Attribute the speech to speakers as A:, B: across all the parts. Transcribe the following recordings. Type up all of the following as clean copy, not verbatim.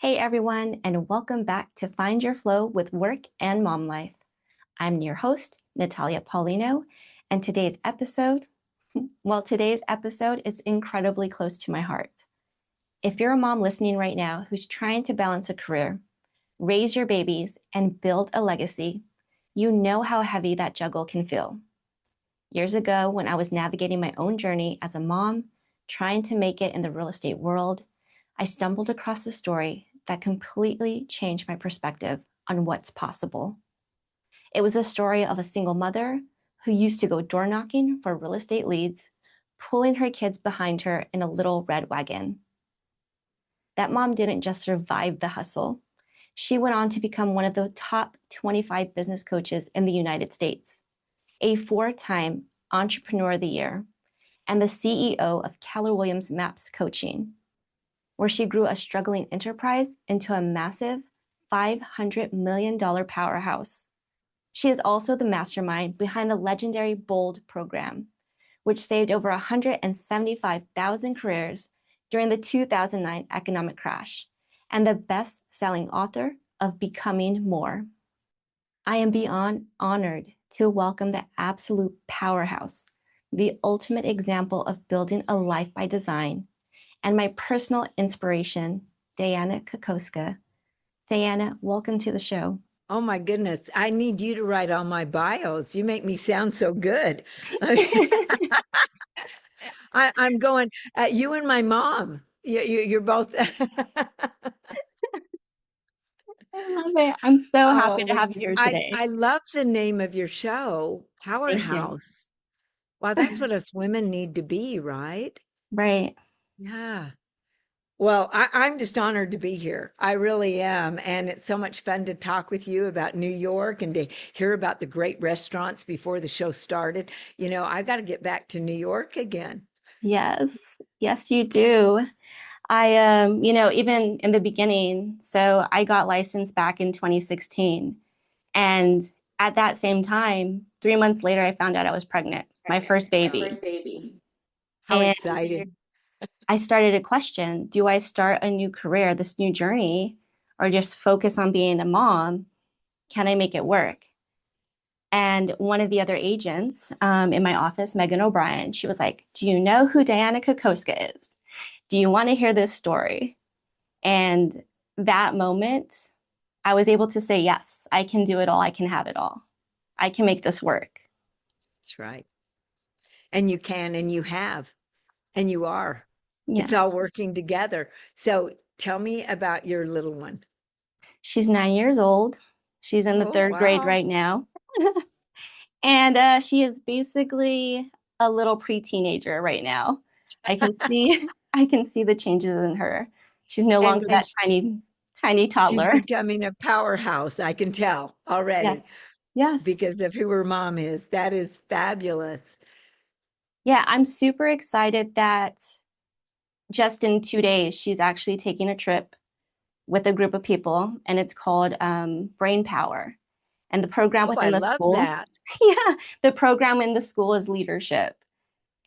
A: Hey everyone, and welcome back to Find Your Flow with Work and Mom Life. I'm your host, Natalia Paulino, and today's episode is incredibly close to my heart. If you're a mom listening right now who's trying to balance a career, raise your babies, and build a legacy, you know how heavy that juggle can feel. Years ago, when I was navigating my own journey as a mom, trying to make it in the real estate world, I stumbled across a story that completely changed my perspective on what's possible. It was the story of a single mother who used to go door knocking for real estate leads, pulling her kids behind her in a little red wagon. That mom didn't just survive the hustle. She went on to become one of the top 25 business coaches in the United States, a four-time Entrepreneur of the Year, and the CEO of Keller Williams Maps Coaching, where she grew a struggling enterprise into a massive $500 million powerhouse. She is also the mastermind behind the legendary BOLD program, which saved over 175,000 careers during the 2009 economic crash, and the best-selling author of Becoming More. I am beyond honored to welcome the absolute powerhouse, the ultimate example of building a life by design, and my personal inspiration, Dianna Kokoszka. Dianna, welcome to the show.
B: Oh my goodness. I need you to write all my bios. You make me sound so good. I'm going, you and my mom. You're both.
A: I love it. I'm so happy to
B: Oh,
A: have you here
B: I,
A: today.
B: I love the name of your show,
A: Thank you.
B: Powerhouse. Wow, that's what us women need to be, right?
A: Right.
B: Yeah. Well, I'm just honored to be here. I really am. And it's so much fun to talk with you about New York and to hear about the great restaurants before the show started. I got to get back to New York again.
A: Yes. Yes, you do. Even in the beginning, so I got licensed back in 2016. And at that same time, 3 months later, I found out I was pregnant, my first baby.
B: How
A: And
B: exciting.
A: I started to question, do I start a new career, this new journey, or just focus on being a mom? Can I make it work? And one of the other agents in my office, Megan O'Brien, she was like, do you know who Dianna Kokoszka is? Do you want to hear this story? And that moment, I was able to say, yes, I can do it all. I can have it all. I can make this work.
B: That's right. And you can, and you have, and you are. It's
A: Yeah.
B: all working together. So tell me about your little one.
A: She's 9 years old. She's in the
B: Oh,
A: third grade
B: wow.
A: right now. And she is basically a little pre-teenager right now. I can see I can see the changes in her. She's no
B: And
A: longer
B: and
A: that tiny
B: she's
A: toddler.
B: becoming a powerhouse, I can tell
A: Yes.
B: already
A: Yes.
B: because of who her mom is. That is fabulous.
A: Yeah, I'm super excited that just in 2 days she's actually taking a trip with a group of people, and it's called Brain Power. And the program
B: Oh, I
A: within the
B: love
A: school,
B: that.
A: yeah, the program in the school is leadership.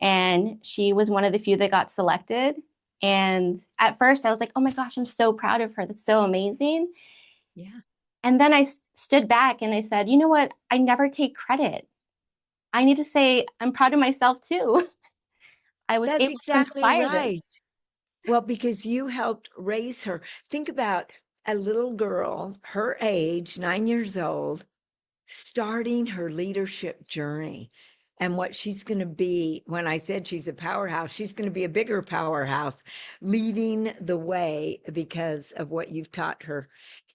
A: And she was one of the few that got selected. And at first, I was like, oh my gosh, I'm so proud of her. That's so amazing.
B: Yeah,
A: And then I stood back and I said, you know what? I never take credit. I need to say, I'm proud of myself too. I was
B: that's
A: able to
B: exactly
A: inspire this.
B: right. Well, because you helped raise her. Think about a little girl, her age, 9 years old, starting her leadership journey and what she's going to be. When I said she's a powerhouse, she's going to be a bigger powerhouse, leading the way because of what you've taught her.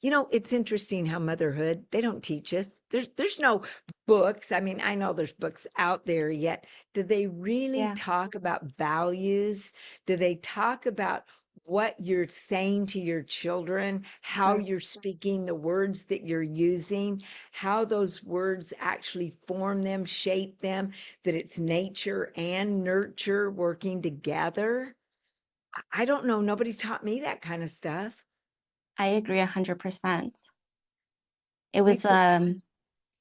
B: It's interesting how motherhood, they don't teach us. There's no books. I mean, I know there's books out there, yet do they really
A: Yeah.
B: talk about values? Do they talk about what you're saying to your children, how
A: Right.
B: you're speaking, the words that you're using, how those words actually form them, shape them, that it's nature and nurture working together? I don't know. Nobody taught me that kind of stuff.
A: I agree 100%. It was
B: Makes it,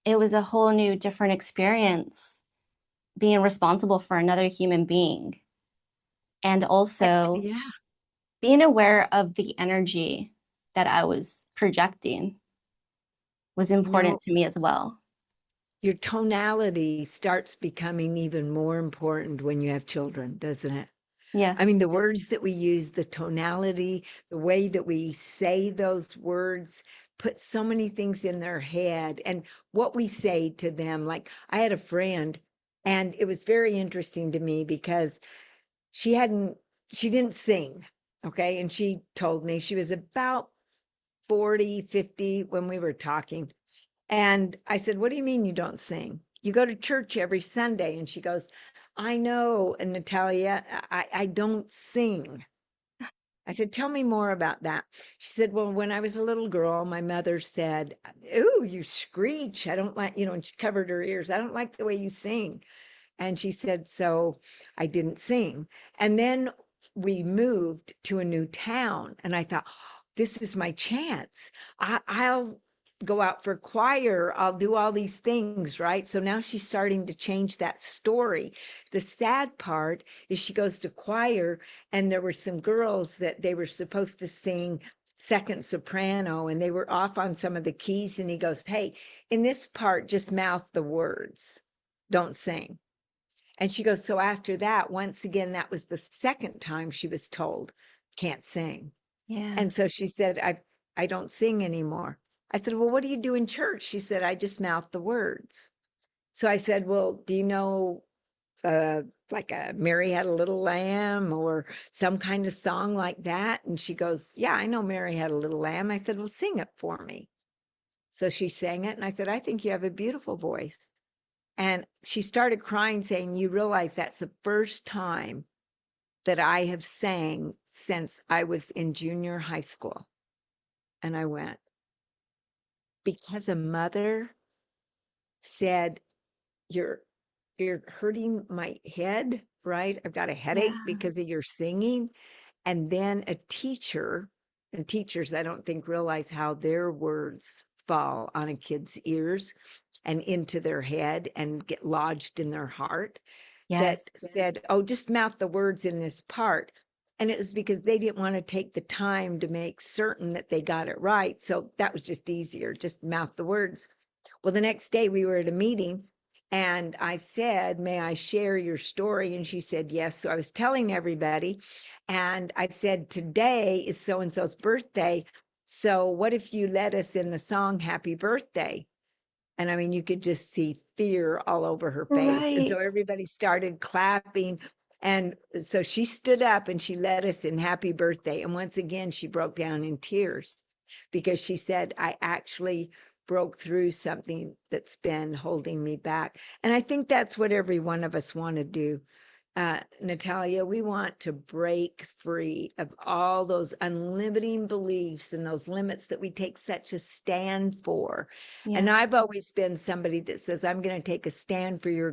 A: it was a whole new different experience being responsible for another human being, and also
B: yeah,
A: being aware of the energy. that I was projecting was
B: You know,
A: important to me as well.
B: your tonality starts becoming even more important when you have children, doesn't it? I mean,
A: Yes.
B: the words that we use, the tonality, the way that we say those words put so many things in their head. And what we say to them, like I had a friend, and it was very interesting to me because she hadn't, she didn't sing. Okay. And she told me she was about 40, 50 when we were talking. And I said, "What do you mean you don't sing? You go to church every Sunday." And she goes, "I know, and Natalia, I don't sing." I said, "Tell me more about that." She said, "Well, when I was a little girl, my mother said, 'Ooh, you screech. I don't like,' and she covered her ears. 'I don't like the way you sing.'" And she said, "So I didn't sing." And then we moved to a new town. And I thought, "Oh, this is my chance. I'll go out for choir. I'll do all these things." Right. So now she's starting to change that story. The sad part is she goes to choir, and there were some girls that they were supposed to sing second soprano, and they were off on some of the keys. And he goes, "Hey, in this part, just mouth the words. Don't sing." And she goes, "So after that, once again, that was the second time she was told, can't sing."
A: Yeah.
B: And so she said, I don't sing anymore." I said, "Well, what do you do in church?" She said, "I just mouth the words." So I said, "Well, do you know like a Mary Had a Little Lamb or some kind of song like that?" And she goes, "Yeah, I know Mary Had a Little Lamb." I said, "Well, sing it for me." So she sang it, and I said, "I think you have a beautiful voice." And she started crying, saying, "You realize that's the first time that I have sang since I was in junior high school." And I went, "Because a mother said, you're you're hurting my head, right? I've got a headache
A: Yeah.
B: because of your singing." And then a teacher, and teachers, I don't think realize how their words fall on a kid's ears and into their head and get lodged in their heart, that
A: Yes.
B: said, "Oh, just mouth the words in this part." And it was because they didn't want to take the time to make certain that they got it right. So that was just easier, just mouth the words. Well, the next day we were at a meeting, and I said, "May I share your story?" And she said, "Yes." So I was telling everybody, and I said, "Today is so and so's birthday. So what if you led us in the song Happy Birthday?" And I mean, you could just see fear all over her face. And so
A: Right.
B: everybody started clapping. And so she stood up and she led us in Happy Birthday. And once again, she broke down in tears because she said, "I actually broke through something that's been holding me back." And I think that's what every one of us want to do. Natalia, we want to break free of all those unlimiting beliefs and those limits that we take such a stand for. And
A: Yeah.
B: I've always been somebody that says, "I'm going to take a stand for your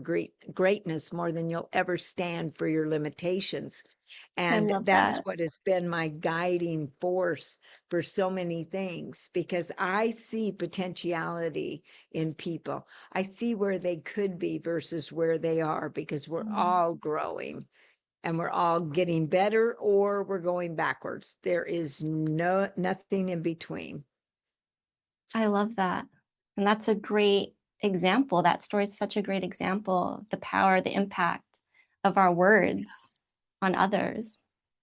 B: greatness more than you'll ever stand for your limitations."
A: I
B: And
A: love
B: that's
A: that.
B: what has been my guiding force for so many things, because I see potentiality in people. I see where they could be versus where they are, because we're
A: Mm.
B: all growing and we're all getting better or we're going backwards. There is nothing in between.
A: I love that. And that's a great example. That story is such a great example of the power, the impact of our words on others,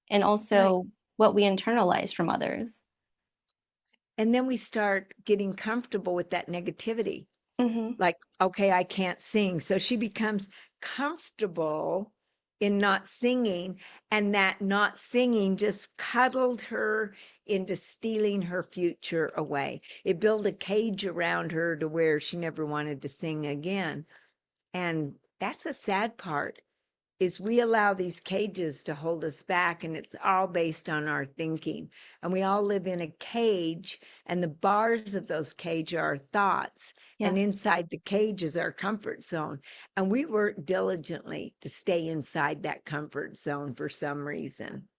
A: and
B: Right.
A: also what we internalize from others.
B: And then we start getting comfortable with that negativity.
A: Hmm.
B: Like, okay, I can't sing. So she becomes comfortable in not singing, and that not singing just cuddled her into stealing her future away. It built a cage around her to where she never wanted to sing again. And that's the sad part, is we allow these cages to hold us back, and it's all based on our thinking. And we all live in a cage, and the bars of those cage are our thoughts, and
A: Yes.
B: inside the cage is our comfort zone. And we work diligently to stay inside that comfort zone for some reason.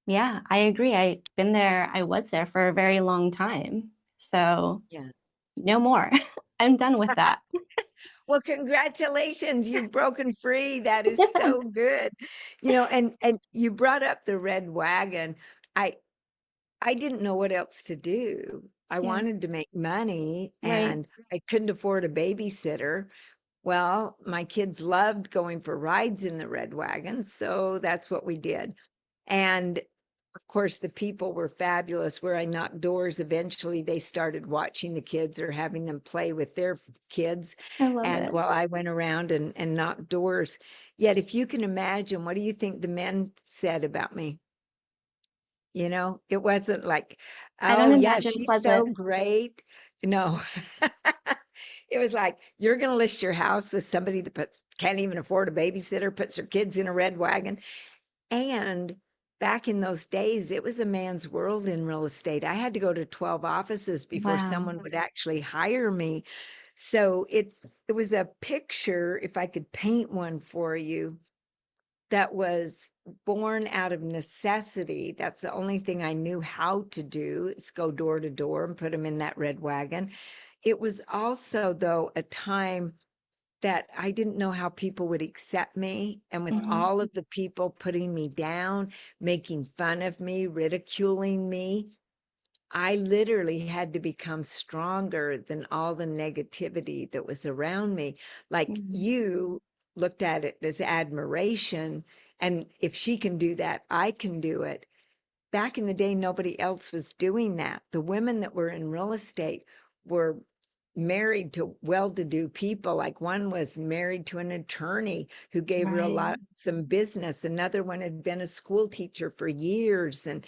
A: Yeah, I agree. I've been there. I was there for a very long time. So
B: Yeah.
A: no more. I'm done with that.
B: Well, congratulations, you've broken free. That is so good. And you brought up the red wagon. I I didn't know what else to do. I
A: Yeah.
B: wanted to make money
A: Right.
B: and I couldn't afford a babysitter. Well, my kids loved going for rides in the red wagon, so that's what we did. And of course, the people were fabulous. Where I knocked doors, eventually they started watching the kids or having them play with their kids.
A: I love
B: And
A: it.
B: while I went around and knocked doors, yet if you can imagine, what do you think the men said about me? You know, it wasn't like,
A: I don't
B: oh, yeah,
A: imagine
B: she's so
A: pleasant.
B: great. No, it was like, you're going to list your house with somebody that can't even afford a babysitter, puts her kids in a red wagon. And back in those days, it was a man's world in real estate. I had to go to 12 offices before
A: Wow.
B: someone would actually hire me. So it was a picture, if I could paint one for you, that was born out of necessity. That's the only thing I knew how to do, is go door to door and put them in that red wagon. It was also, though, a time that I didn't know how people would accept me. And with
A: Mhm.
B: all of the people putting me down, making fun of me, ridiculing me, I literally had to become stronger than all the negativity that was around me. Like,
A: Mhm.
B: you looked at it as admiration. And if she can do that, I can do it. Back in the day, nobody else was doing that. The women that were in real estate were married to well-to-do people. Like, one was married to an attorney who gave her
A: Right.
B: some business. Another one had been a school teacher for years, and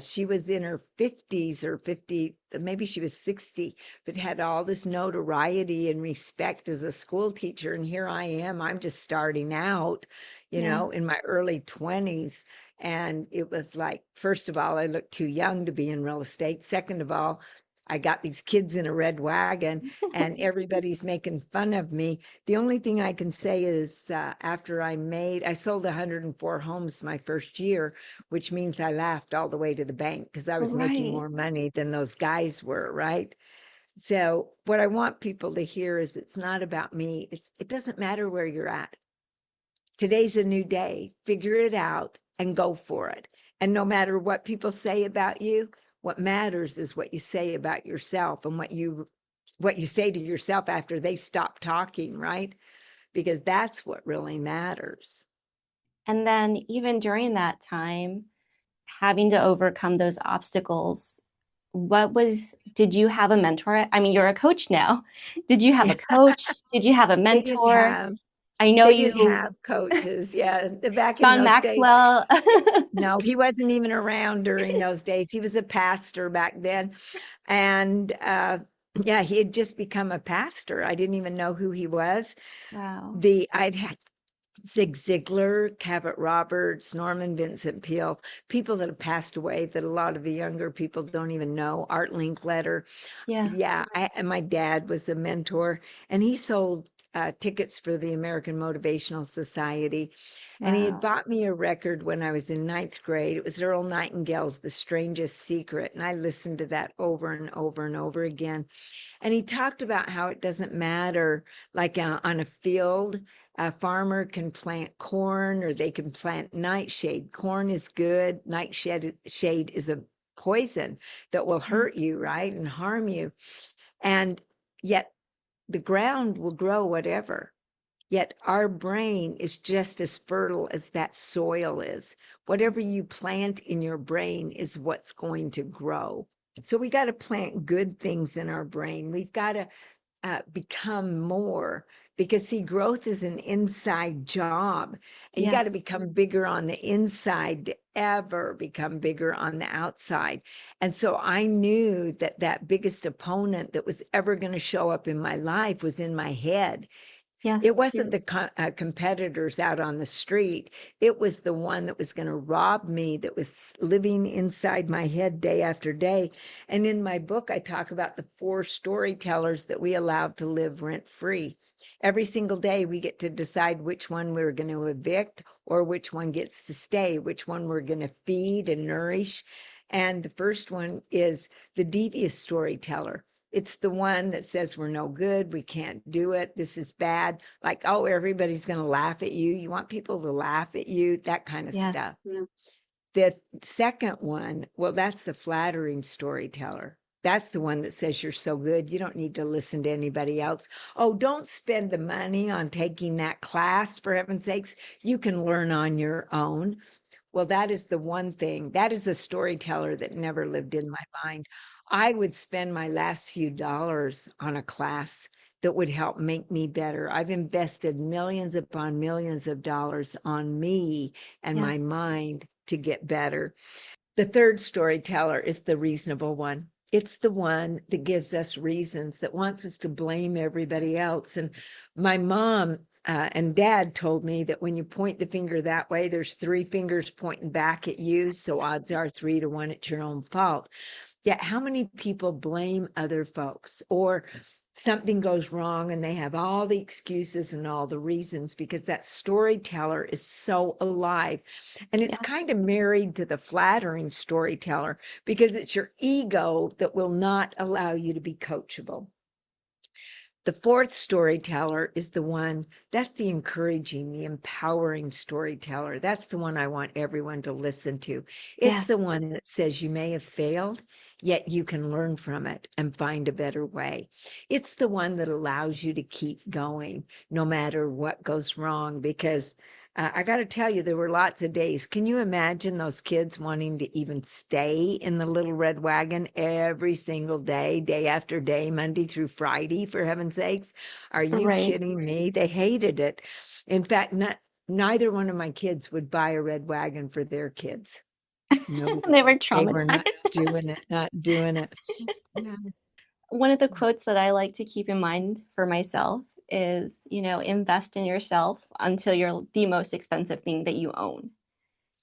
B: she was in her 50s or 50, maybe she was 60, but had all this notoriety and respect as a school teacher. And here I am, I'm just starting out,
A: Yeah.
B: in my early 20s. And it was like, first of all, I looked too young to be in real estate. Second of all, I got these kids in a red wagon and everybody's making fun of me. The only thing I can say is, after I sold 104 homes my first year, which means I laughed all the way to the bank because I was making
A: Right.
B: more money than those guys were, right? So what I want people to hear is, it's not about me. It doesn't matter where you're at. Today's a new day. Figure it out and go for it. And no matter what people say about you, what matters is what you say about yourself, and what you say to yourself after they stop talking, right? Because that's what really matters.
A: And then even during that time, having to overcome those obstacles, did you have a mentor? I mean, you're a coach now. Did you have a coach? Did you have a
B: They didn't
A: mentor?
B: have
A: I know
B: they didn't
A: you,
B: have coaches. Yeah, back in
A: John
B: those days.
A: Maxwell.
B: No, he wasn't even around during those days. He was a pastor back then. And yeah, he had just become a pastor. I didn't even know who he was.
A: Wow.
B: I'd had Zig Ziglar, Cabot Roberts, Norman Vincent Peale, people that have passed away that a lot of the younger people don't even know. Art Linkletter.
A: Yeah.
B: Yeah, and my dad was a mentor, and he sold tickets for the American Motivational Society. And he had
A: Wow.
B: bought me a record when I was in ninth grade. It was Earl Nightingale's The Strangest Secret. And I listened to that over and over and over again. And he talked about how it doesn't matter, like, on a field, a farmer can plant corn or they can plant nightshade. Corn is good, nightshade is a poison that will
A: Yeah.
B: hurt you, right? And harm you. And yet the ground will grow whatever. Yet our brain is just as fertile as that soil is. Whatever you plant in your brain is what's going to grow. So we got to plant good things in our brain. We've got to become more, because see, growth is an inside job, and you got to
A: Yes.
B: become bigger on the inside to ever become bigger on the outside. And so I knew that that biggest opponent that was ever going to show up in my life was in my head. It
A: Yes.
B: wasn't the competitors out on the street. It was the one that was going to rob me, that was living inside my head day after day. And in my book, I talk about the 4 storytellers that we allowed to live rent free. Every single day, we get to decide which one we're going to evict or which one gets to stay, which one we're going to feed and nourish. And the first one is the devious storyteller. It's the one that says we're no good, we can't do it, this is bad. Like, oh, everybody's going to laugh at you. You want people to laugh at you, that kind of
A: Yes.
B: stuff. Yeah. The second one, well, that's the flattering storyteller. That's the one that says you're so good, you don't need to listen to anybody else. Oh, don't spend the money on taking that class, for heaven's sakes. You can learn on your own. Well, that is the one thing. That is a storyteller that never lived in my mind. I would spend my last few dollars on a class that would help make me better. I've invested millions upon millions of dollars on me and my
A: Yes.
B: mind to get better. The third storyteller is the reasonable one. It's the one that gives us reasons, that wants us to blame everybody else. And my mom and dad told me that when you point the finger that way, there's three fingers pointing back at you. So odds are 3-1 it's your own fault. Yet, how many people blame other folks, or something goes wrong and they have all the excuses and all the reasons, because that storyteller is so alive. And it's
A: Yes.
B: kind of married to the flattering storyteller, because it's your ego that will not allow you to be coachable. The fourth storyteller is the one that's the encouraging, the empowering storyteller. That's the one I want everyone to listen to. It's the
A: Yes.
B: one that says you may have failed, yet you can learn from it and find a better way. It's the one that allows you to keep going no matter what goes wrong, because I got to tell you, there were lots of days. Can you imagine those kids wanting to even stay in the little red wagon every single day, day after day, Monday through Friday, for heaven's sakes? Are you
A: Right.
B: kidding me? They hated it. In fact, neither one of my kids would buy a red wagon for their kids. No,
A: They were
B: they were not
A: traumatized.
B: doing it, not doing it. Yeah.
A: One of the quotes that I like to keep in mind for myself is, invest in yourself until you're the most expensive thing that you own.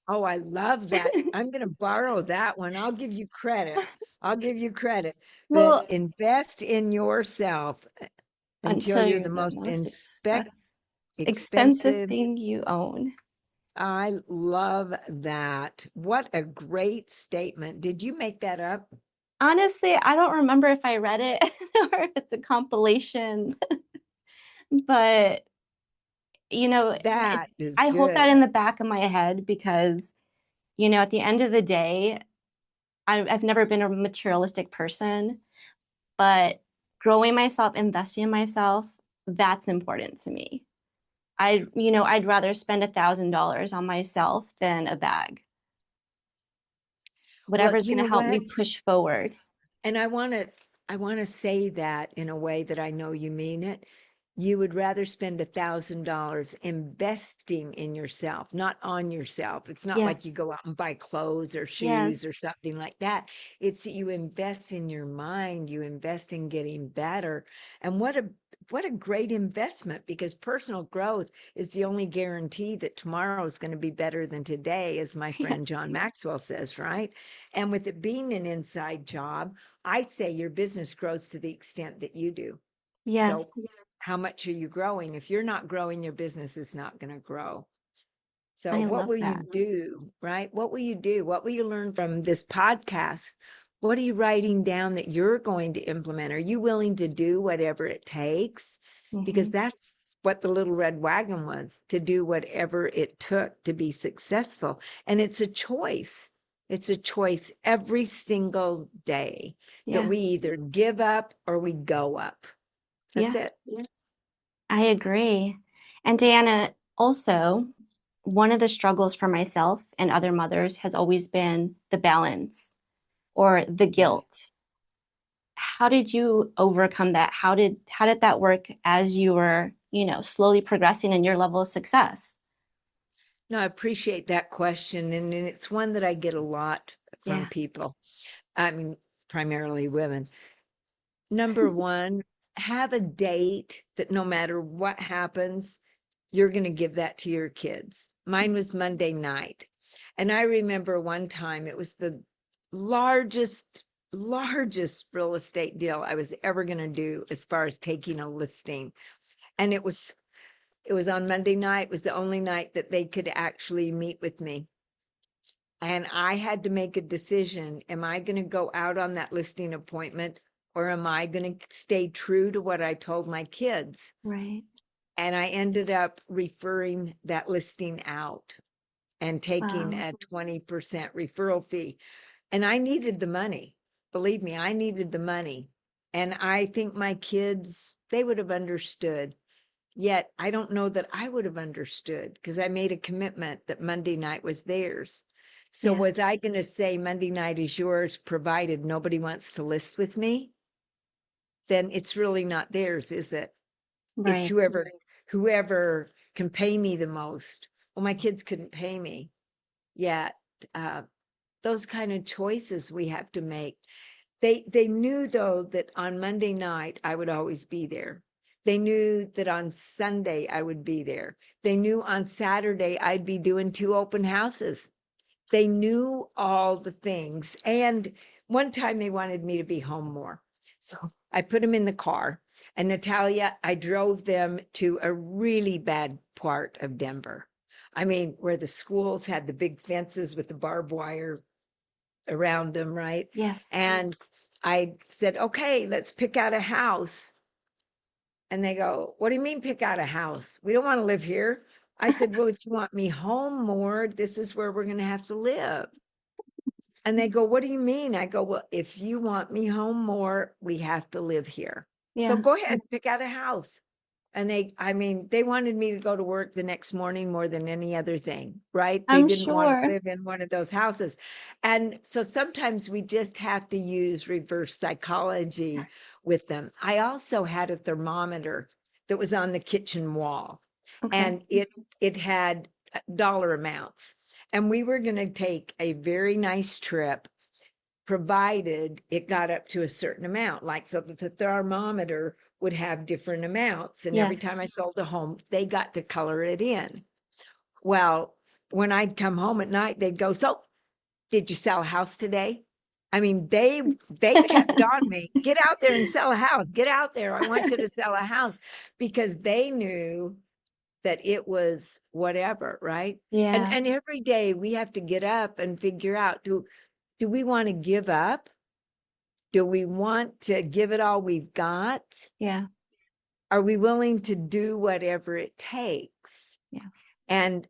B: Oh, I love that. I'm going to borrow that one. I'll give you credit. I'll give you credit that
A: Well,
B: invest in yourself until
A: until
B: you're
A: you're
B: the
A: the
B: most
A: most expensive
B: expensive.
A: thing you own.
B: I love that. What a great statement. Did you make that up?
A: Honestly, I don't remember if I read it or if it's a compilation, but you know, it,
B: That is
A: I hold that
B: good.
A: in the back of my head because, at the end of the day, I've never been a materialistic person, but growing myself, investing in myself, that's important to me. I'd rather spend $1,000 on myself than a bag.
B: Well,
A: Whatever's
B: you
A: going to
B: know
A: help me
B: what?
A: push forward.
B: And I want to say that in a way that I know you mean it. You would rather spend $1,000 investing in yourself, not on yourself. It's not like you
A: Yes.
B: go out and buy clothes or shoes
A: Yes.
B: or something like that. It's that you invest in your mind, you invest in getting better. And what a great investment, because personal growth is the only guarantee that tomorrow is going to be better than today, as my friend
A: Yes.
B: John Maxwell says, right? And with it being an inside job, I say your business grows to the extent that you do. So,
A: Yes.
B: how much are you growing? If you're not growing, your business is not going to grow. So,
A: I
B: what
A: love
B: will you
A: that.
B: do, right? What will you do? What will you learn from this podcast? What are you writing down that you're going to implement? Are you willing to do whatever it takes? Because
A: Hmm.
B: that's what the little red wagon was, to do whatever it took to be successful. And it's a choice. It's a choice every single day that
A: Yeah.
B: we either give up or we go up. That's
A: Yeah.
B: it. Yeah.
A: I agree. And Diana, also, one of the struggles for myself and other mothers has always been the balance or the guilt. How did you overcome that? How did that work as you were, slowly progressing in your level of success?
B: No, I appreciate that question. And it's one that I get a lot from
A: Yeah.
B: people. I mean, primarily women. Number one, have a date that no matter what happens, you're going to give that to your kids. Mine was Monday night. And I remember one time it was the largest real estate deal I was ever going to do as far as taking a listing. And it was on Monday night. It was the only night that they could actually meet with me. And I had to make a decision. Am I going to go out on that listing appointment, or am I going to stay true to what I told my kids?
A: Right.
B: And I ended up referring that listing out. and taking
A: Wow.
B: a 20% referral fee. And I needed the money. Believe me, I needed the money. And I think my kids, they would have understood. Yet I don't know that I would have understood because I made a commitment that Monday night was theirs. So
A: Yes.
B: was I going to say Monday night is yours, provided nobody wants to list with me? Then it's really not theirs, is it? It's
A: Right.
B: whoever can pay me the most. Well, my kids couldn't pay me yet. Uh, those kind of choices we have to make. They knew though that on Monday night I would always be there. They knew that on Sunday I would be there. They knew on Saturday I'd be doing 2 open houses. They knew all the things. And one time they wanted me to be home more. So I put them in the car, and Natalia, I drove them to a really bad part of Denver. I mean, where the schools had the big fences with the barbed wire around them, right?
A: Yes.
B: And I said, okay, let's pick out a house. And they go, what do you mean pick out a house? We don't want to live here. I said, well, if you want me home more, this is where we're going to have to live. And they go, what do you mean? I go, well, if you want me home more, we have to live here. So
A: Yeah.
B: go ahead, pick out a house. And I mean, they wanted me to go to work the next morning more than any other thing, right? They
A: I'm
B: didn't want to
A: sure.
B: live in one of those houses. And so sometimes we just have to use reverse psychology with them. I also had a thermometer that was on the kitchen wall,
A: Okay.
B: and it had dollar amounts. And we were going to take a very nice trip provided it got up to a certain amount, like so that the thermometer would have different amounts. And every
A: Yes.
B: time I sold a home, they got to color it in. Well, when I'd come home at night, they'd go, so did you sell a house today? I mean, they kept on me, get out there and sell a house, get out there. I want you to sell a house, because they knew that it was whatever, right?
A: Yeah.
B: And every day we have to get up and figure out, do we want to give up? Do we want to give it all we've got?
A: Yeah.
B: Are we willing to do whatever it takes?
A: Yes.
B: And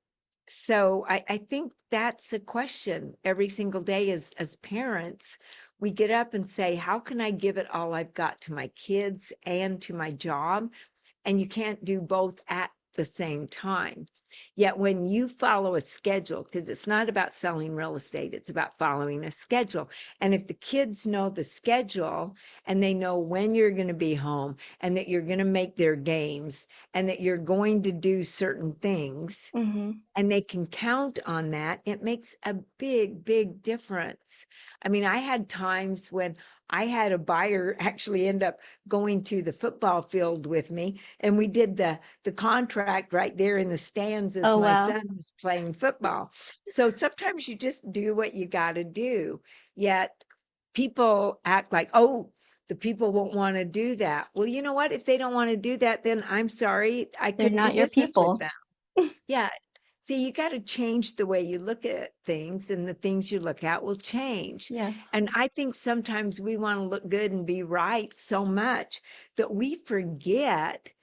B: so I think that's a question every single day as parents. We get up and say, how can I give it all I've got to my kids and to my job? And you can't do both at the same time. Yet when you follow a schedule, because it's not about selling real estate, it's about following a schedule. And if the kids know the schedule and they know when you're going to be home and that you're going to make their games and that you're going to do certain things,
A: Mm-hmm.
B: and they can count on that, it makes a big, big difference. I mean, I had times when I had a buyer actually end up going to the football field with me, and we did the contract right there in the stands as
A: Oh,
B: my
A: wow.
B: son was playing football. So sometimes you just do what you got to do. Yet people act like, oh, the people won't want to do that. Well, you know what? If they don't want to do that, then I'm sorry, I
A: They're
B: couldn't do
A: not your
B: business with
A: people.
B: them. Yeah. See, you got to change the way you look at things, and the things you look at will change.
A: Yes.
B: And I think sometimes we want to look good and be right so much that we forget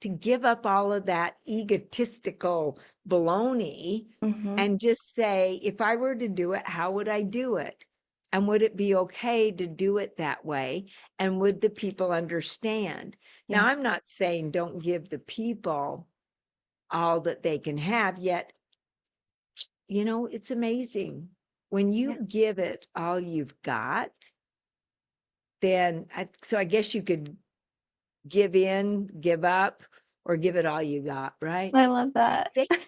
B: to give up all of that egotistical baloney
A: Mm-hmm.
B: and just say, if I were to do it, how would I do it? And would it be okay to do it that way? And would the people understand? Now,
A: Yes.
B: I'm not saying don't give the people all that they can have, yet it's amazing when
A: Yeah.
B: you give it all you've got. Then so I guess you could give in, give up, or give it all you got, right?
A: I love that.
B: They can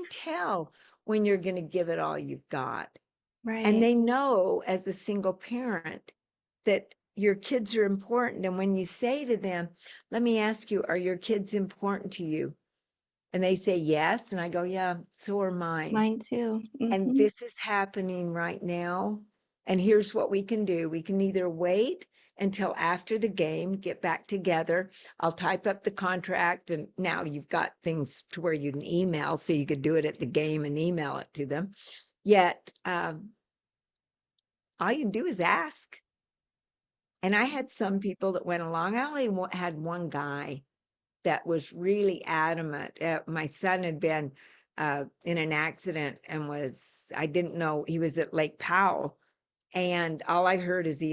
B: tell when you're going to give it all you've got. And
A: Right.
B: they know, as a single parent, that your kids are important. And when you say to them, let me ask you, are your kids important to you? And they say yes. And I go, yeah, so are mine.
A: Mine too.
B: And
A: Mm-hmm.
B: this is happening right now. And here's what we can do. We can either wait until after the game, get back together. I'll type up the contract. And now you've got things to where you can email, so you could do it at the game and email it to them. Yet, all you can do is ask. And I had some people that went along. I only had one guy that was really adamant. My son had been in an accident and I didn't know he was at Lake Powell. And all I heard is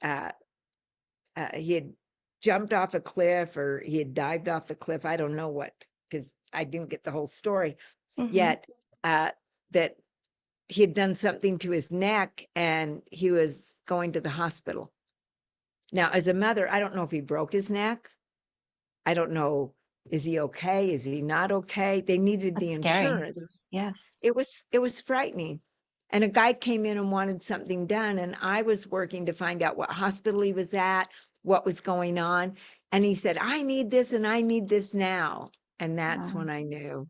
B: uh, he had jumped off a cliff or he had dived off the cliff. I don't know what, because I didn't get the whole story
A: Hmm.
B: yet, that he had done something to his neck and he was going to the hospital. Now, as a mother, I don't know if he broke his neck. I don't know. Is he okay? Is he not okay? They needed
A: That's
B: the
A: scary.
B: insurance.
A: Yes.
B: It was frightening. And a guy came in and wanted something done. And I was working to find out what hospital he was at, what was going on. And he said, I need this and I need this now. And that's
A: Wow.
B: when I knew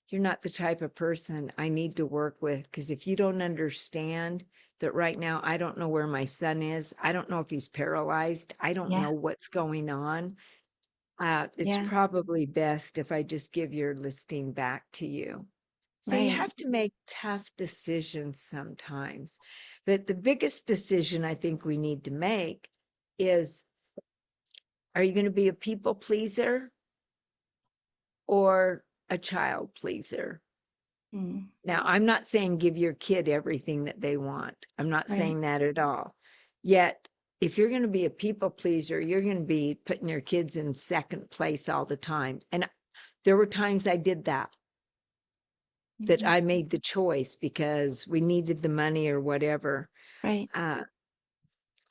B: you're not the type of person I need to work with. Because if you don't understand that right now, I don't know where my son is, I don't know if he's paralyzed, I don't
A: Yeah.
B: know what's going on. It's
A: Yeah.
B: probably best if I just give your listing back to you. So you
A: Right.
B: have to make tough decisions sometimes. But the biggest decision I think we need to make is, are you going to be a people pleaser or a child pleaser?
A: Mm.
B: Now, I'm not saying give your kid everything that they want. I'm not
A: Right.
B: saying that at all. Yet, if you're going to be a people pleaser, you're going to be putting your kids in second place all the time. And there were times I did that, that
A: Hmm.
B: I made the choice because we needed the money or whatever.
A: Right.
B: Uh,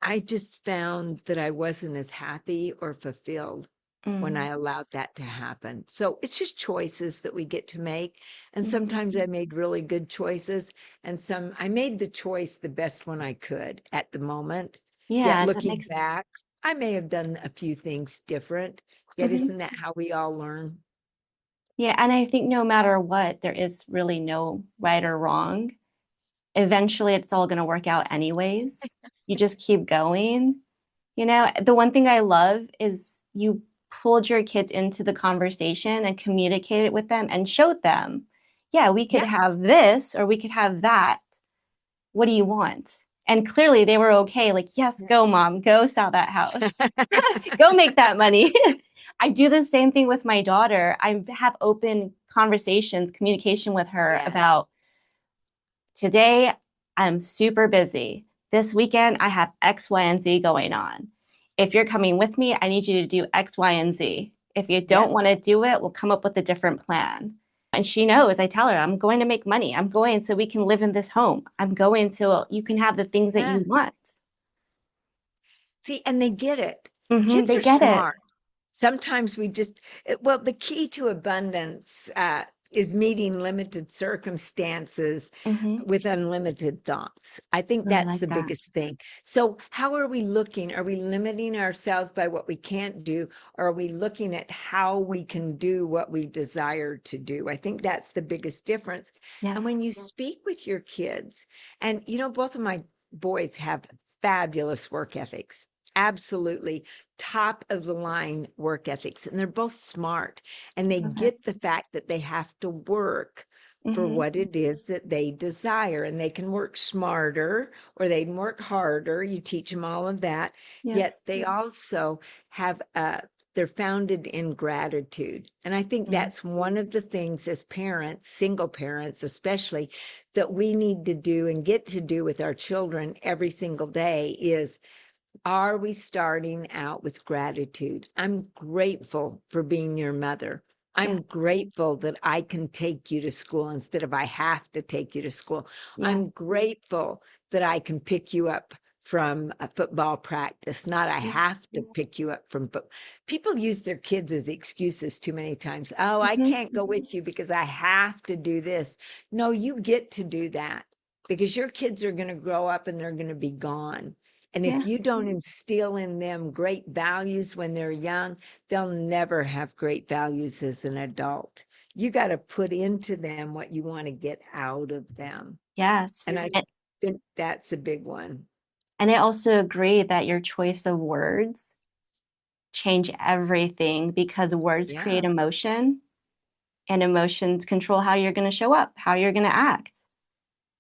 B: I just found that I wasn't as happy or fulfilled when I
A: Mm.
B: allowed that to happen. So it's just choices that we get to make. And
A: Hmm.
B: sometimes I made really good choices, and I made the choice the best one I could at the moment. Yet
A: Yeah, that
B: looking
A: makes.
B: back, I may have done a few things different. Yet
A: Mhm.
B: isn't that how we all learn?
A: Yeah, and I think no matter what, there is really no right or wrong. Eventually, it's all going to work out anyways. You just keep going. The one thing I love is you pulled your kids into the conversation and communicated with them and showed them, yeah, we could
B: Yeah.
A: have this or we could have that. What do you want? And clearly they were okay. Like, yes, go, mom, go sell that house, go make that money. I do the same thing with my daughter. I have open conversations, communication with her
B: Yes.
A: about today, I'm super busy. This weekend, I have X, Y, and Z going on. If you're coming with me, I need you to do X, Y, and Z. If you don't
B: Yep.
A: want to do it, we'll come up with a different plan. And she knows, I tell her, I'm going to make money. I'm going so we can live in this home. I'm going so you can have the things that
B: Yeah.
A: you want.
B: See, and they get it. Kids
A: They
B: are
A: get it.
B: smart. Sometimes well, the key to abundance is meeting limited circumstances
A: Hmm.
B: with unlimited thoughts. I think
A: Oh, I
B: that's
A: like
B: the
A: that.
B: biggest thing. So, how are we looking? Are we limiting ourselves by what we can't do? Or are we looking at how we can do what we desire to do? I think that's the biggest difference. And
A: Yes.
B: when you speak with your kids, and both of my boys have fabulous work ethics. Absolutely top of the line work ethics, and they're both smart, and they
A: Love it.
B: get the fact that they have to work for
A: Hmm.
B: what it is that they desire, and they can work smarter or they can work harder. You teach them all of that. Yet
A: Yes.
B: they also have they're founded in gratitude. And I think
A: Mm.
B: that's one of the things as parents, single parents especially, that we need to do and get to do with our children every single day is, are we starting out with gratitude? I'm grateful for being your mother.
A: Yeah.
B: I'm grateful that I can take you to school instead of I have to take you to school.
A: Yes.
B: I'm grateful that I can pick you up from a football practice, not I
A: Yes.
B: have to pick you up from People use their kids as excuses too many times. Oh, I
A: Hmm.
B: can't go with you because I have to do this. No, you get to do that because your kids are going to grow up and they're going to be gone. And if
A: Yeah.
B: you don't instill in them great values when they're young, they'll never have great values as an adult. You got to put into them what you want to get out of them.
A: Yes.
B: And I think that's a big one.
A: And I also agree that your choice of words change everything because words
B: Yeah,
A: create emotion and emotions control how you're going to show up, how you're going to act.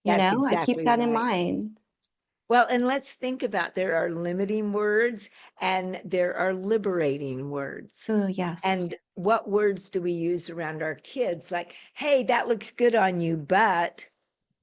B: that's
A: I keep
B: exactly
A: that in
B: right.
A: mind.
B: Well, and let's think about there are limiting words and there are liberating words.
A: Oh, yes.
B: And what words do we use around our kids? Like, hey, that looks good on you, but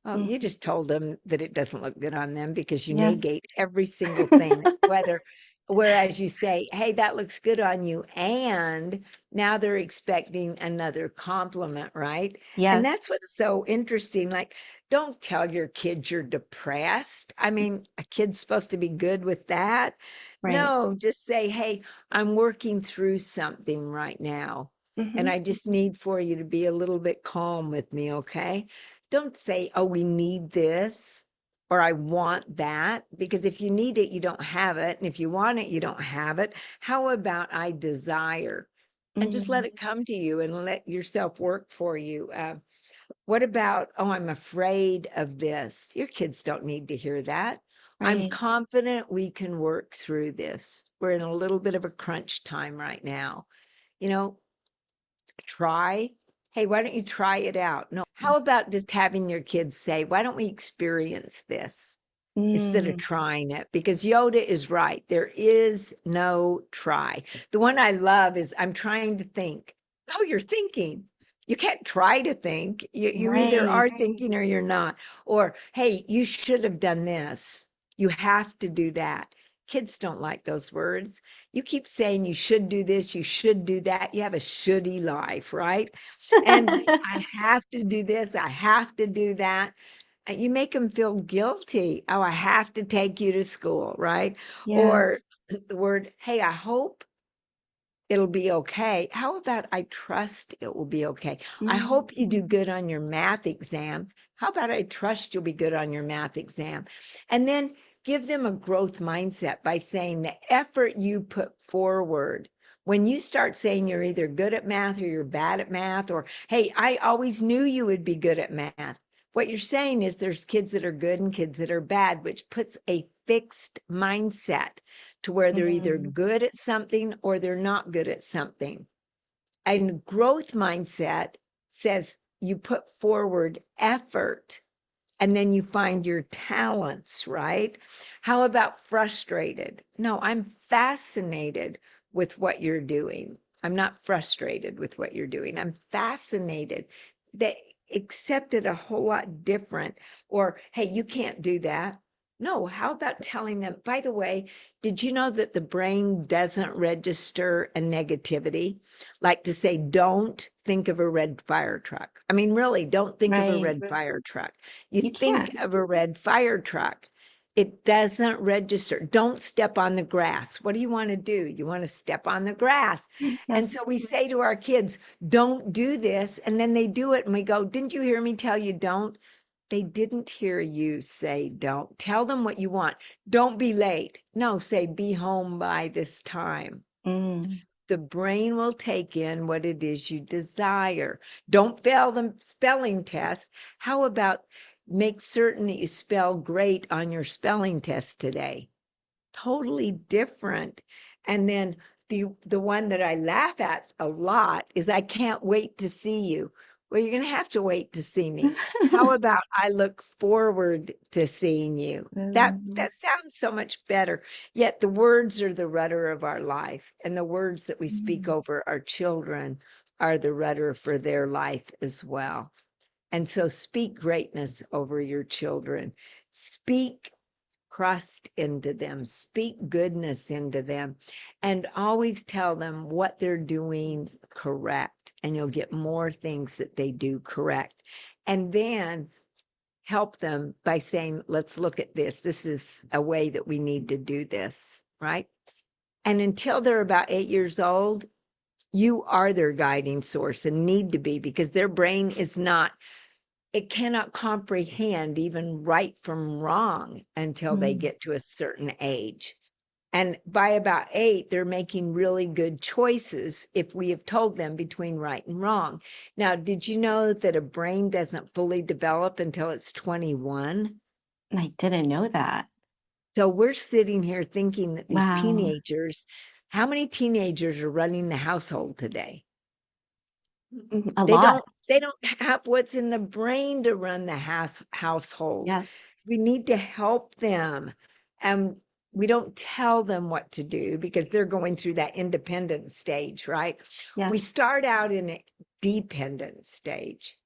B: oh, you
A: Mhm.
B: just told them that it doesn't look good on them because you
A: Yes.
B: negate every single thing, whether whereas you say, hey, that looks good on you, and now they're expecting another compliment, right? And
A: Yes.
B: that's what's so interesting. Like, don't tell your kids you're depressed. I mean, a kid's supposed to be good with that.
A: Right.
B: No, just say, hey, I'm working through something right now. And
A: Hmm.
B: I just need for you to be a little bit calm with me, okay? Don't say, oh, we need this or I want that, because if you need it, you don't have it. And if you want it, you don't have it. How about I desire? And just let
A: Mm,
B: it come to you and let yourself work for you. What about, oh, I'm afraid of this? Your kids don't need to hear that. I'm
A: right.
B: confident we can work through this. We're in a little bit of a crunch time right now. You know, try. Hey, why don't you try it out? No, how about just having your kids say, why don't we experience this instead of
A: Mm,
B: trying it? Because Yoda is right. There is no try. The one I love is, I'm trying to think. No, you're thinking. You can't try to think. You either
A: right.
B: are thinking or you're not. Or, hey, you should have done this. You have to do that. Kids don't like those words. You keep saying you should do this, you should do that. You have a shouldy life, right? And I have to do this, I have to do that. You make them feel guilty. Oh, I have to take you to school, right?
A: Yeah.
B: Or the word, hey, I hope it'll be okay. How about I trust it will be okay? I
A: Mm,
B: hope you do good on your math exam. How about I trust you'll be good on your math exam? And then give them a growth mindset by saying the effort you put forward. When you start saying you're either good at math or you're bad at math, or hey, I always knew you would be good at math. What you're saying is there's kids that are good and kids that are bad, which puts a fixed mindset to where they're either
A: mm,
B: good at something or they're not good at something. And growth mindset says you put forward effort and then you find your talents, right? How about frustrated? No, I'm fascinated with what you're doing. I'm not frustrated with what you're doing. I'm fascinated. They accept it a whole lot different. Or, hey, you can't do that. No, how about telling them, by the way, did you know that the brain doesn't register a negativity? Like to say, don't think of a red fire truck. I mean, really, don't think of a
A: right.
B: red fire truck. You
A: You
B: think
A: can't.
B: of a red fire truck. It doesn't register. Don't step on the grass. What do you want to do? You want to step on the grass. And
A: Yes.
B: so we say to our kids, don't do this. And then they do it. And we go, didn't you hear me tell you don't? They didn't hear you say don't. Tell them what you want. Don't be late. No, say be home by this time.
A: Mm,
B: The brain will take in what it is you desire. Don't fail the spelling test. How about make certain that you spell great on your spelling test today? Totally different. And then the one that I laugh at a lot is, I can't wait to see you. Well, you're going to have to wait to see me. How about I look forward to seeing you? That
A: mm,
B: that sounds so much better. Yet the words are the rudder of our life, and the words that we speak
A: mm,
B: over our children are the rudder for their life as well. And so speak greatness over your children. Speak trust into them, speak goodness into them, and always tell them what they're doing correct. And you'll get more things that they do correct. And then help them by saying, let's look at this. This is a way that we need to do this, right? And until they're about 8 years old, you are their guiding source and need to be, because their brain is not, it cannot comprehend even right from wrong until they
A: mm.
B: get to a certain age. And by about 8, they're making really good choices if we have told them between right and wrong. Now, did you know that a brain doesn't fully develop until it's 21?
A: I didn't know that.
B: So we're sitting here thinking that these
A: Wow.
B: teenagers, how many teenagers are running the household today?
A: A
B: They
A: lot.
B: don't they don't have what's in the brain to run the household.
A: Yes.
B: we need to help them. And we don't tell them what to do because they're going through that independent stage, right? We
A: Yes.
B: start out in a dependent stage.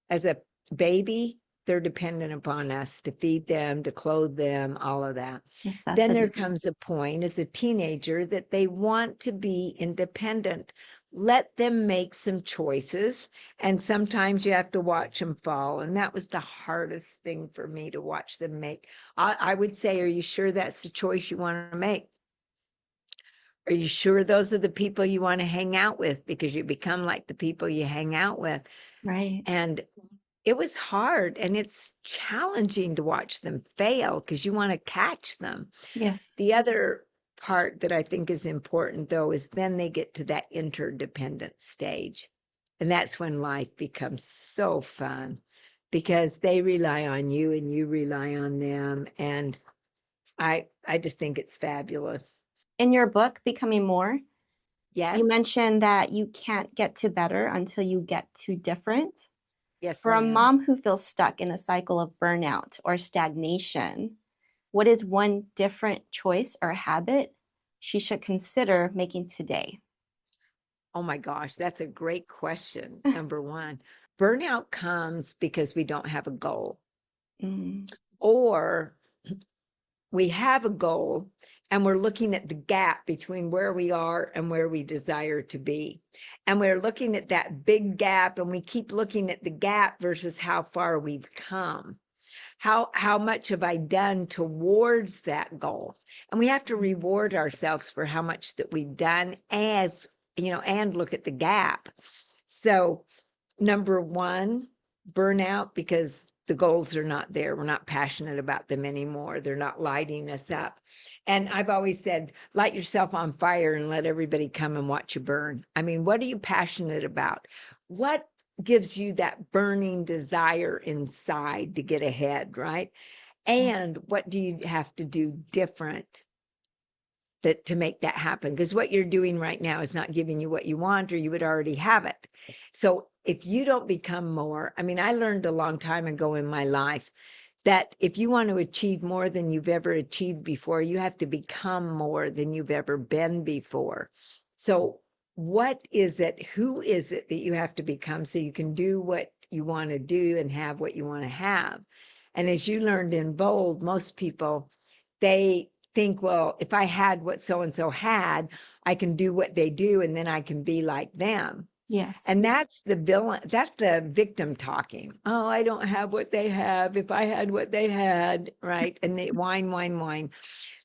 B: As a baby, they're dependent upon us to feed them, to clothe them, all of that. Then there
A: Necessity.
B: comes a point as a teenager that they want to be independent. Let them make some choices. And sometimes you have to watch them fall. And that was the hardest thing for me to watch them make. I would say, are you sure that's the choice you want to make? Are you sure those are the people you want to hang out with? Because you become like the people you hang out with.
A: Right.
B: And it was hard and it's challenging to watch them fail because you want to catch them.
A: Yes.
B: The other part that I think is important, though, is then they get to that interdependent stage. And that's when life becomes so fun because they rely on you and you rely on them. And I just think it's fabulous.
A: In your book, Becoming More,
B: Yes.
A: you mentioned that you can't get to better until you get to different.
B: Yes,
A: For a
B: ma'am.
A: mom who feels stuck in a cycle of burnout or stagnation, what is one different choice or habit she should consider making today?
B: Oh my gosh, that's a great question. Number one, burnout comes because we don't have a goal,
A: Mm,
B: or we have a goal and we're looking at the gap between where we are and where we desire to be. And we're looking at that big gap and we keep looking at the gap versus how far we've come. How much have I done towards that goal? And we have to reward ourselves for how much that we've done, as you know, and look at the gap. So number one, burnout because the goals are not there. We're not passionate about them anymore. They're not lighting us up. And I've always said, light yourself on fire and let everybody come and watch you burn. I mean, what are you passionate about? What gives you that burning desire inside to get ahead, right?
A: yeah.
B: And what do you have to do different that to make that happen? Because what you're doing right now is not giving you what you want, or you would already have it. So if you don't become more, I mean, I learned a long time ago in my life that if you want to achieve more than you've ever achieved before, you have to become more than you've ever been before. So what is it? Who is it that you have to become so you can do what you want to do and have what you want to have? And as you learned in Bold, most people, they think, well, if I had what so and so had, I can do what they do and then I can be like them.
A: Yes.
B: And that's the villain, that's the victim talking. Oh, I don't have what they have. If I had what they had, right? And they whine, whine, whine.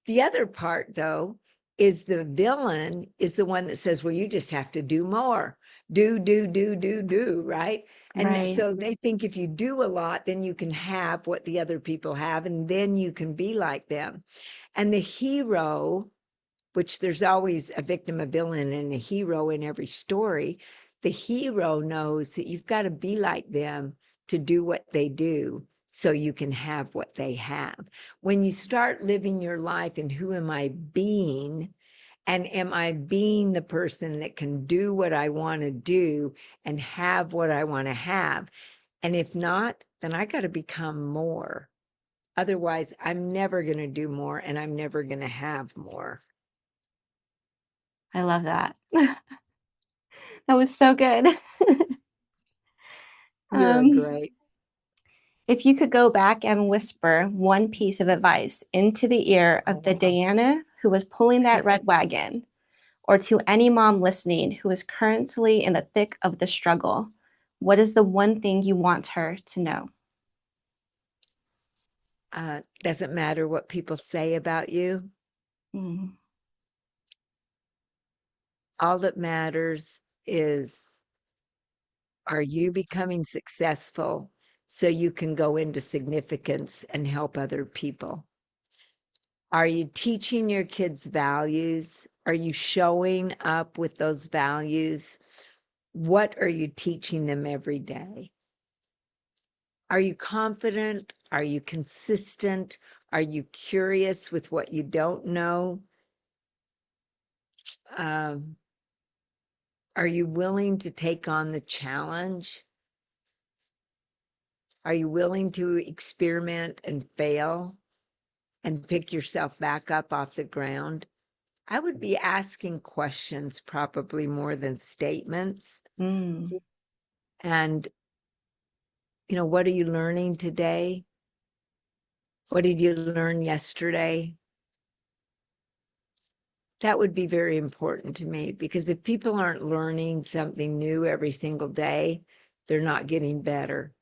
B: The other part, though, is the villain is the one that says, well, you just have to do more. Do, right? And
A: Right.
B: so they think if you do a lot, then you can have what the other people have, and then you can be like them. And the hero, which there's always a victim, a villain, and a hero in every story. The hero knows that you've got to be like them to do what they do so you can have what they have. When you start living your life in who am I being, and am I being the person that can do what I want to do and have what I want to have? And if not, then I got to become more. Otherwise, I'm never going to do more and I'm never going to have more.
A: I love that. That was so good.
B: You're
A: um,
B: great.
A: if you could go back and whisper one piece of advice into the ear of the
B: Oh.
A: Dianna who was pulling that red wagon, or to any mom listening who is currently in the thick of the struggle, what is the one thing you want her to know?
B: Doesn't matter what people say about you.
A: Mm,
B: All that matters is, are you becoming successful so you can go into significance and help other people? Are you teaching your kids values? Are you showing up with those values? What are you teaching them every day? Are you confident? Are you consistent? Are you curious with what you don't know? Um, are you willing to take on the challenge? Are you willing to experiment and fail and pick yourself back up off the ground? I would be asking questions probably more than statements.
A: Mm.
B: And, what are you learning today? What did you learn yesterday? That would be very important to me, because if people aren't learning something new every single day, they're not getting better.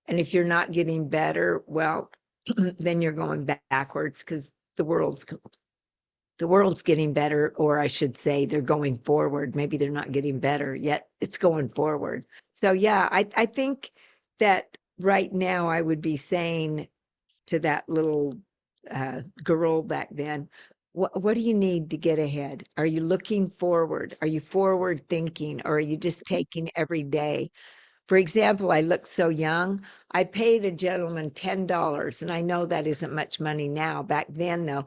B: And if you're not getting better, well, then you're going backwards, because the world's getting better, or I should say they're going forward. Maybe they're not getting better yet. It's going forward. So yeah, I think that right now I would be saying to that little girl back then, what do you need to get ahead? Are you looking forward? Are you forward thinking, or are you just taking every day? For example, I look so young. I paid a gentleman $10, and I know that isn't much money now. Back then, though,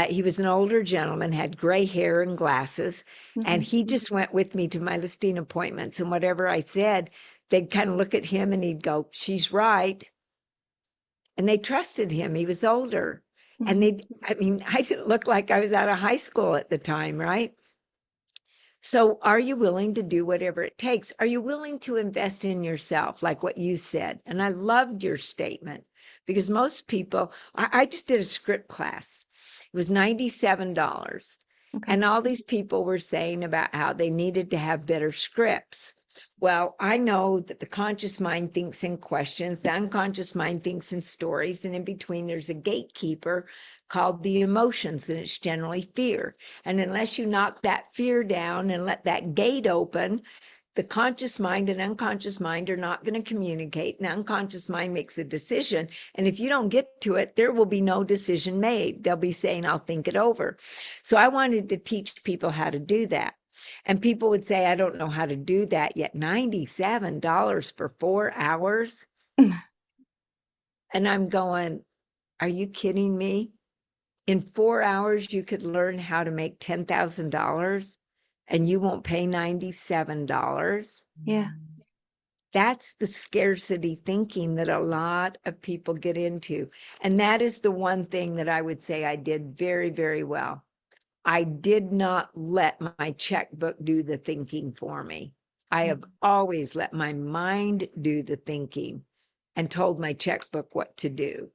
B: he was an older gentleman, had gray hair and glasses, and
A: Mhm.
B: he just went with me to my listing appointments. And whatever I said, they'd kind of look at him and he'd go, "She's right." And they trusted him. He was older. And
A: Mhm.
B: I mean, I didn't look like I was out of high school at the time, right? So, are you willing to do whatever it takes? Are you willing to invest in yourself, like what you said? And I loved your statement, because most people, I just did a script class. It was $97.
A: Okay.
B: And all these people were saying about how they needed to have better scripts. Well, I know that the conscious mind thinks in questions, the unconscious mind thinks in stories, and in between, there's a gatekeeper called the emotions, and it's generally fear. And unless you knock that fear down and let that gate open, the conscious mind and unconscious mind are not going to communicate. And the unconscious mind makes a decision. And if you don't get to it, there will be no decision made. They'll be saying, "I'll think it over." So I wanted to teach people how to do that. And people would say, "I don't know how to do that yet." $97 for 4 hours. And I'm going, are you kidding me? In 4 hours, you could learn how to make $10,000 and you won't pay $97.
A: Yeah.
B: That's the scarcity thinking that a lot of people get into. And that is the one thing that I would say I did very, very well. I did not let my checkbook do the thinking for me. I have always let my mind do the thinking and told my checkbook what to do,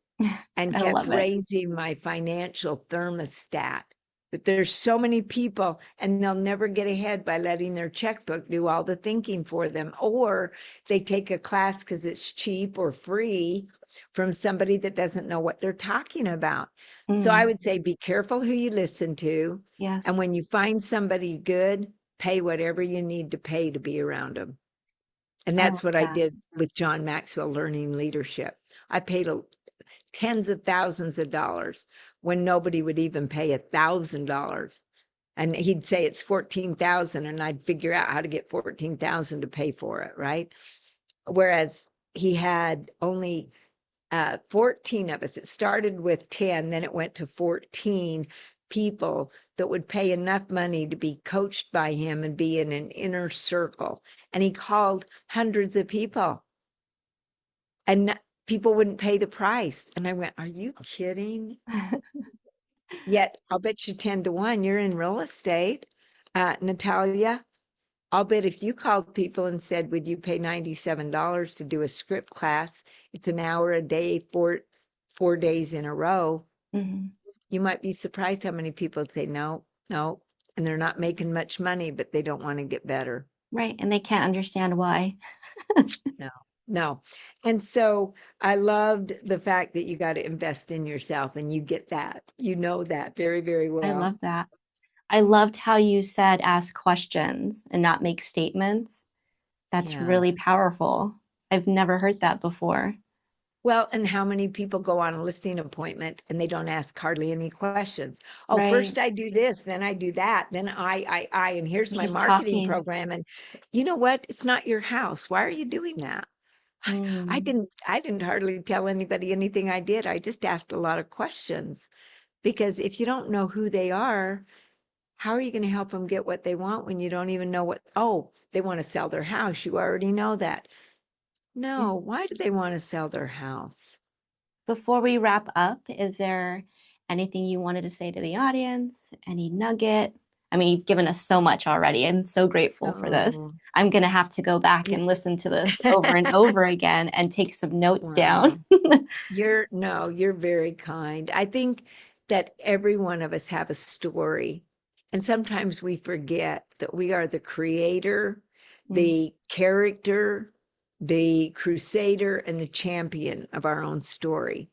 B: and
A: I
B: kept
A: love it.
B: raising my financial thermostat. But there's so many people, and they'll never get ahead by letting their checkbook do all the thinking for them. Or they take a class because it's cheap or free from somebody that doesn't know what they're talking about. So I
A: Mm.
B: would say be careful who you listen to. And
A: Yes.
B: when you find somebody good, pay whatever you need to pay to be around them. And
A: I love
B: that's what I
A: that.
B: did with John Maxwell Learning Leadership. I paid tens of thousands of dollars when nobody would even pay $1,000. And he'd say it's 14,000, and I'd figure out how to get 14,000 to pay for it, right? Whereas he had only 14 of us. It started with 10, then it went to 14 people that would pay enough money to be coached by him and be in an inner circle. And he called hundreds of people, and people wouldn't pay the price. And I went, "Are you kidding?" Yet I'll bet you 10 to 1 you're in real estate. Natalia, I'll bet if you called people and said, "Would you pay $97 to do a script class? It's an hour a day, four days in a row."
A: Mhm.
B: You might be surprised how many people would say, "No, no." And they're not making much money, but they don't want to get better.
A: Right. And they can't understand why.
B: No, no. And so I loved the fact that you got to invest in yourself, and you get that. You know that very, very
A: I
B: well.
A: love that. I loved how you said ask questions and not make statements. That's
B: Yeah.
A: really powerful. I've never heard that before.
B: Well, and how many people go on a listing appointment and they don't ask hardly any questions? Oh,
A: Right.
B: first I do this, then I do that, then and here's
A: You're
B: my
A: just
B: marketing
A: talking.
B: program. And you know what? It's not your house. Why are you doing that?
A: Mm.
B: I didn't hardly tell anybody anything I did. I just asked a lot of questions, because if you don't know who they are, how are you going to help them get what they want when you don't even know what? Oh, they want to sell their house. You already know that. No, why do they want to sell their house?
A: Before we wrap up, is there anything you wanted to say to the audience? Any nugget? I mean, you've given us so much already. I'm so grateful for this.
B: Oh,
A: I'm going to have to go back
B: you-
A: and listen to this over and over again and take some notes down.
B: wow. You're very kind. I think that every one of us have a story. And sometimes we forget that we are the creator,
A: Mm,
B: the character, the crusader, and the champion of our own story.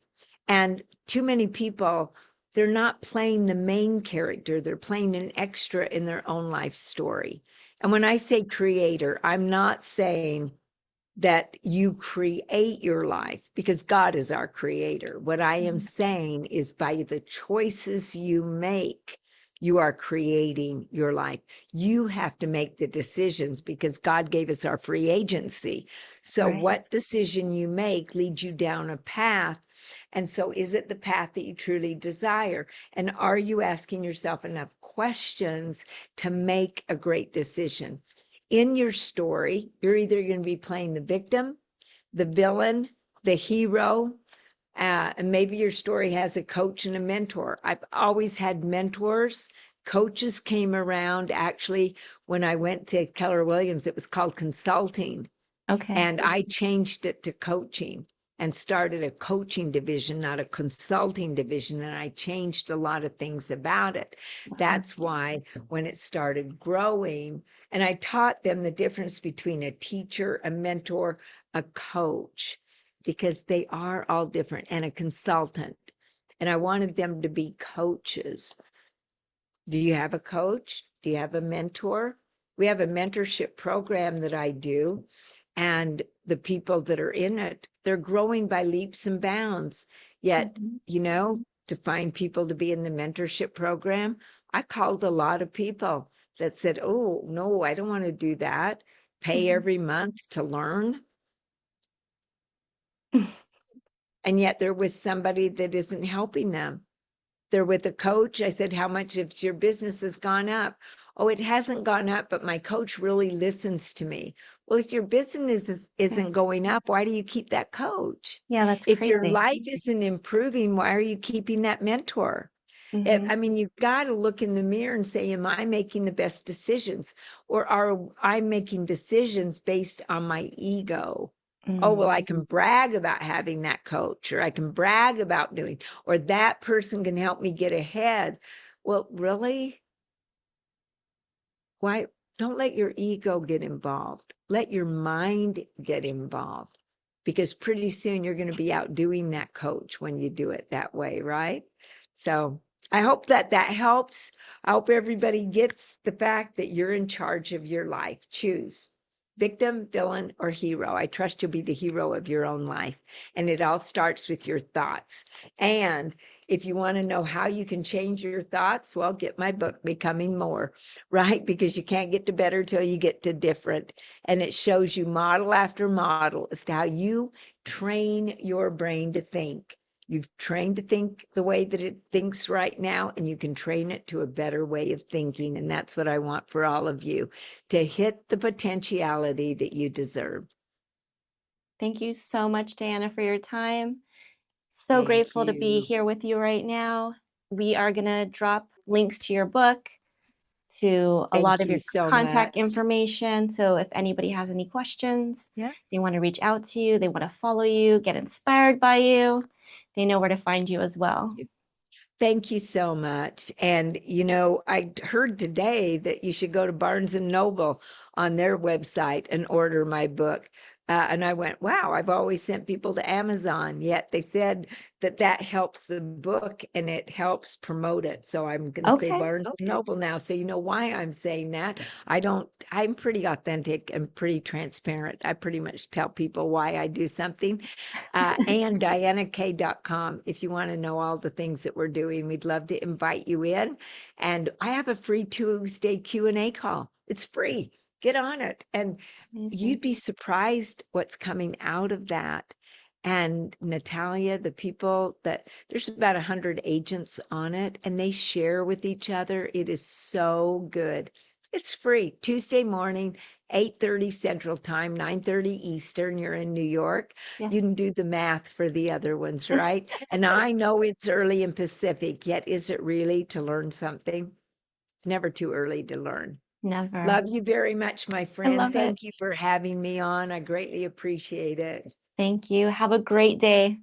B: And too many people, they're not playing the main character, they're playing an extra in their own life story. And when I say creator, I'm not saying that you create your life because God is our creator. What I am saying is by the choices you make, you are creating your life. You have to make the decisions because God gave us our free agency. So,
A: right.
B: what decision you make leads you down a path. And so, is it the path that you truly desire? And are you asking yourself enough questions to make a great decision? In your story, you're either going to be playing the victim, the villain, the hero, and maybe your story has a coach and a mentor. I've always had mentors. Coaches came around actually when I went to Keller Williams, it was called consulting.
A: Okay.
B: And I changed it to coaching and started a coaching division, not a consulting division. And I changed a lot of things about it.
A: Wow.
B: That's why when it started growing, and I taught them the difference between a teacher, a mentor, a coach, because they are all different, and a consultant. And I wanted them to be coaches. Do you have a coach? Do you have a mentor? We have a mentorship program that I do, and the people that are in it, they're growing by leaps and bounds. Yet,
A: Mhm.
B: to find people to be in the mentorship program, I called a lot of people that said, "Oh, no, I don't want to do that. Pay
A: Mhm.
B: every month to learn." And yet there was somebody that isn't helping them. They're with a coach. I said, "How much of your business has gone up?" "Oh, it hasn't gone up, but my coach really listens to me." Well, if your business
A: Yeah.
B: isn't going up, why do you keep that coach?
A: Yeah, that's
B: If your
A: crazy.
B: life isn't improving, why are you keeping that mentor?
A: Hmm.
B: I mean, you've got to look in the mirror and say, am I making the best decisions? Or are I making decisions based on my ego? Oh, well,
A: Mm.
B: I can brag about having that coach, or I can brag about doing, or that person can help me get ahead. Well, really? Why don't let your ego get involved? Let your mind get involved because pretty soon you're going to be out doing that coach when you do it that way, right? So I hope that that helps. I hope everybody gets the fact that you're in charge of your life. Choose victim, villain, or hero. I trust you'll be the hero of your own life. And it all starts with your thoughts. And if you want to know how you can change your thoughts, well, get my book, Becoming More, right? Because you can't get to better till you get to different. And it shows you model after model as to how you train your brain to think. You've trained to think the way that it thinks right now, and you can train it to a better way of thinking. And that's what I want for all of you, to hit the potentiality that you deserve.
A: Thank you so much, Dianna, for your time. So
B: Thank
A: grateful to be
B: you.
A: here with you right now. We are going to drop links to your book, to a lot
B: Thank
A: of
B: you
A: your
B: so
A: contact
B: much.
A: information. So if anybody has any questions,
B: Yeah.
A: they want to reach out to you, they want to follow you, get inspired by you, they know where to find you as well.
B: Thank you so much. And, I heard today that you should go to Barnes and Noble on their website and order my book. And I went, wow, I've always sent people to Amazon. Yet they said that that helps the book and it helps promote it. So I'm going to say
A: Okay.
B: Barnes and Noble now. So you know why I'm saying that. I'm pretty authentic and pretty transparent. I pretty much tell people why I do something. And DiannaK.com. If you want to know all the things that we're doing, we'd love to invite you in. And I have a free Tuesday Q&A call. It's free. Get on it. And
A: Amazing.
B: you'd be surprised what's coming out of that. And Natalia, the people that there's about 100 agents on it, and they share with each other. It is so good. It's free Tuesday morning, 8:30 Central Time, 9:30 Eastern. You're in New York.
A: Yes.
B: You can do the math for the other ones, right? And I know it's early in Pacific, yet is it really to learn something? It's never too early to learn.
A: Never.
B: Love you very much, my
A: I
B: friend.
A: love it.
B: Thank you for having me on. I greatly appreciate it.
A: Thank you. Have a great day.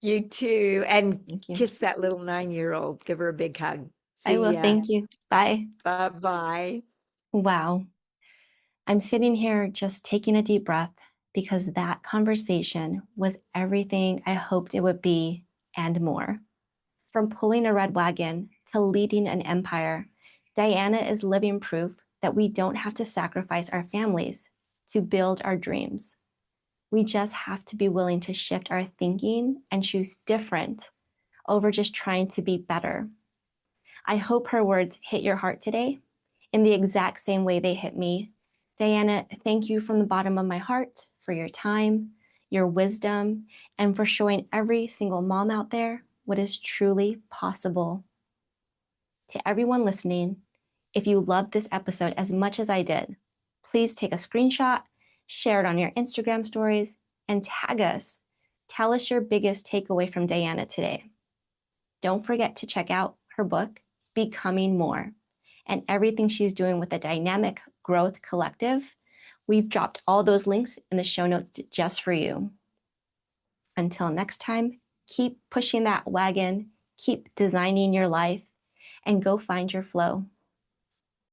B: You too. And
A: Thank you.
B: kiss that little 9-year-old. Give her a big hug.
A: I
B: See
A: will.
B: ya.
A: Thank you. Bye.
B: Bye-bye.
A: Wow. I'm sitting here just taking a deep breath because that conversation was everything I hoped it would be and more. From pulling a red wagon to leading an empire, Dianna is living proof that we don't have to sacrifice our families to build our dreams. We just have to be willing to shift our thinking and choose different over just trying to be better. I hope her words hit your heart today in the exact same way they hit me. Dianna, thank you from the bottom of my heart for your time, your wisdom, and for showing every single mom out there what is truly possible. To everyone listening, if you loved this episode as much as I did, please take a screenshot, share it on your Instagram stories, and tag us. Tell us your biggest takeaway from Dianna today. Don't forget to check out her book, Becoming More, and everything she's doing with the Dynamic Growth Collective. We've dropped all those links in the show notes just for you. Until next time, keep pushing that wagon, keep designing your life, and go find your flow.